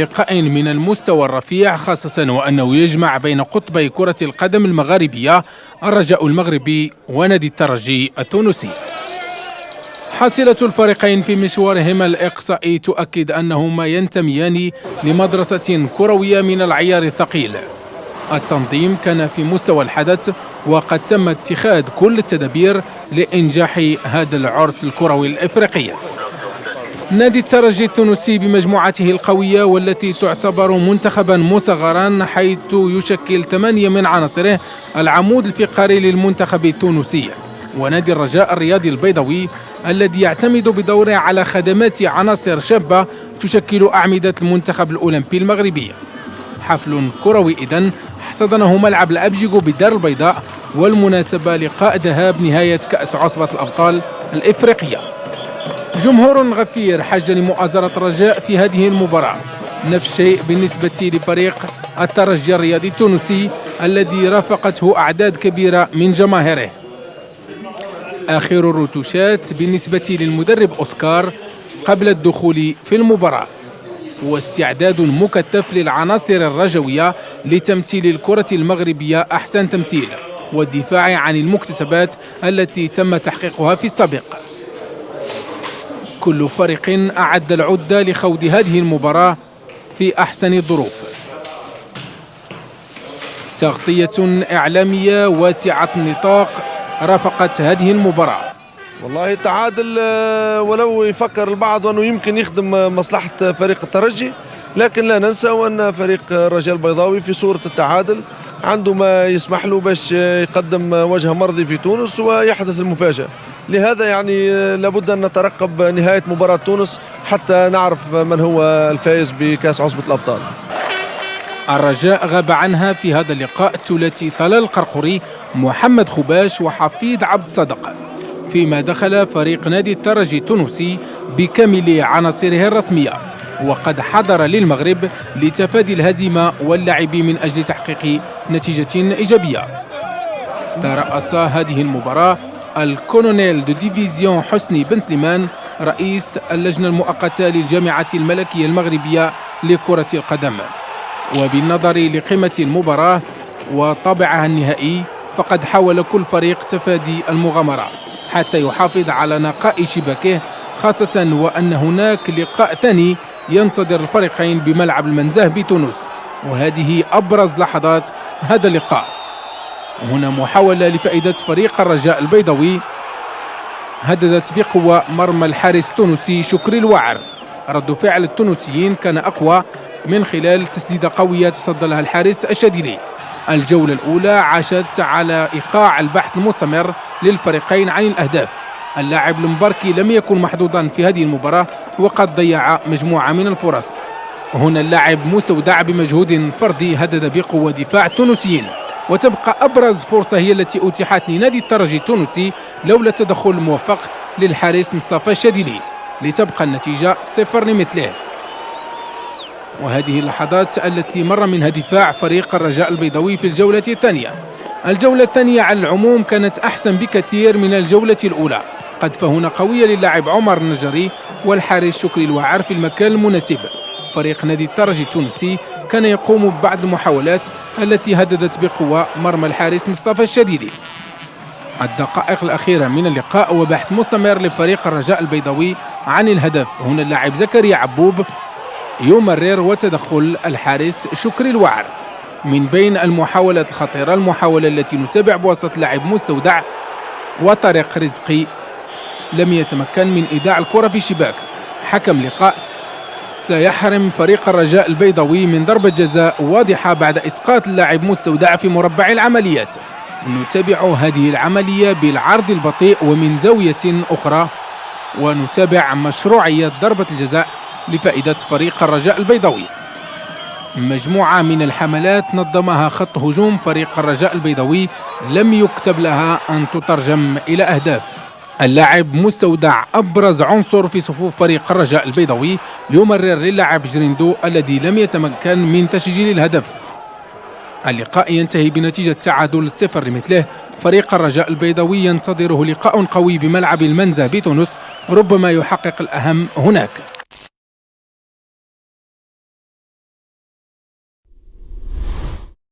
لقاء من المستوى الرفيع، خاصة وأنه يجمع بين قطبي كرة القدم المغاربية الرجاء المغربي ونادي الترجي التونسي. حصيلة الفريقين في مشوارهما الإقصائي تؤكد أنهما ينتميان لمدرسة كروية من العيار الثقيل. التنظيم كان في مستوى الحدث، وقد تم اتخاذ كل التدابير لإنجاح هذا العرس الكروي الإفريقي. نادي الترجي التونسي بمجموعته القوية والتي تعتبر منتخبا مصغرا، حيث يشكل 8 من عناصره العمود الفقري للمنتخب التونسي. ونادي الرجاء الرياضي البيضاوي الذي يعتمد بدوره على خدمات عناصر شابة تشكل أعمدة المنتخب الأولمبي المغربي. حفل كروي إذن احتضنه ملعب الأبجيكو بالدار البيضاء، والمناسبة لقاء ذهاب نهاية كأس عصبة الأبطال الإفريقية. جمهور غفير حج لمؤازرة الرجاء في هذه المباراة، نفس الشيء بالنسبة لفريق الترجي الرياضي التونسي الذي رافقته أعداد كبيرة من جماهيره. آخر الرتوشات بالنسبة للمدرب أوسكار قبل الدخول في المباراة، واستعداد مكثف للعناصر الرجوية لتمثيل الكرة المغربية أحسن تمثيل، والدفاع عن المكتسبات التي تم تحقيقها في السابق. كل فريق أعد العدة لخوض هذه المباراة في أحسن الظروف. تغطية إعلامية واسعة النطاق رافقت هذه المباراة. والله تعادل، ولو يفكر البعض أنه يمكن يخدم مصلحة فريق الترجي، لكن لا ننسى أن فريق الرجاء البيضاوي في صورة التعادل عنده ما يسمح له باش يقدم وجه مرضي في تونس ويحدث المفاجأة. لهذا يعني لابد أن نترقب نهاية مباراة تونس حتى نعرف من هو الفائز بكأس عصبة الأبطال. الرجاء غاب عنها في هذا اللقاء الثلاثي طلال القرقري، محمد خباش، وحفيظ عبد الصدق، فيما دخل فريق نادي الترجي التونسي بكامل عناصره الرسمية، وقد حضر للمغرب لتفادي الهزيمة واللعب من أجل تحقيق نتيجة إيجابية. ترأس هذه المباراة الكولونيل دو ديفيزيون حسني بن سليمان، رئيس اللجنة المؤقتة للجامعة الملكية المغربية لكرة القدم. وبالنظر لقيمة المباراة وطابعها النهائي، فقد حاول كل فريق تفادي المغامرة حتى يحافظ على نقاء شباكه، خاصة وأن هناك لقاء ثاني ينتظر الفريقين بملعب المنزه بتونس، وهذه أبرز لحظات هذا اللقاء. هنا محاولة لفائدة فريق الرجاء البيضاوي، هددت بقوة مرمى الحارس التونسي شكري الوعر. رد فعل التونسيين كان أقوى من خلال تسديدة قوية تصدى لها الحارس الشادلي. الجولة الأولى عاشت على إيقاع البحث المستمر للفريقين عن الأهداف. اللاعب المباركي لم يكن محظوظا في هذه المباراة، وقد ضيع مجموعة من الفرص. هنا اللاعب مستودع بمجهود فردي هدد بقوة دفاع التونسيين، وتبقى أبرز فرصة هي التي أتيحت لنادي الترجي التونسي لولا التدخل الموفق للحارس مصطفى الشادلي، لتبقى النتيجة 0 لمثله. وهذه اللحظات التي مر منها دفاع فريق الرجاء البيضاوي في الجولة الثانية. الجولة الثانية على العموم كانت أحسن بكثير من الجولة الأولى، قدفة هنا قوية للاعب عمر النجاري والحارس شكري الوعر في المكان المناسب. فريق نادي الترجي التونسي كان يقوم ببعض المحاولات التي هددت بقوة مرمى الحارس مصطفى الشادلي. الدقائق الأخيرة من اللقاء وبحث مستمر لفريق الرجاء البيضاوي عن الهدف. هنا اللاعب زكريا عبوب يمرر وتدخل الحارس شكري الوعر. من بين المحاولات الخطيرة المحاولة التي نتابع بواسطة لاعب مستودع وطارق رزقي لم يتمكن من إيداع الكرة في الشباك. حكم لقاء سيحرم فريق الرجاء البيضاوي من ضربة جزاء واضحة بعد إسقاط اللاعب مستودع في مربع العمليات. نتابع هذه العملية بالعرض البطيء ومن زاوية أخرى، ونتابع مشروعية ضربة الجزاء لفائدة فريق الرجاء البيضاوي. مجموعة من الحملات نظمها خط هجوم فريق الرجاء البيضاوي لم يكتب لها أن تترجم إلى أهداف. اللاعب مستودع أبرز عنصر في صفوف فريق الرجاء البيضاوي، يمرر للاعب جريندو الذي لم يتمكن من تسجيل الهدف. اللقاء ينتهي بنتيجة تعادل 0 لمثله. فريق الرجاء البيضاوي ينتظره لقاء قوي بملعب المنزه بتونس، ربما يحقق الأهم هناك.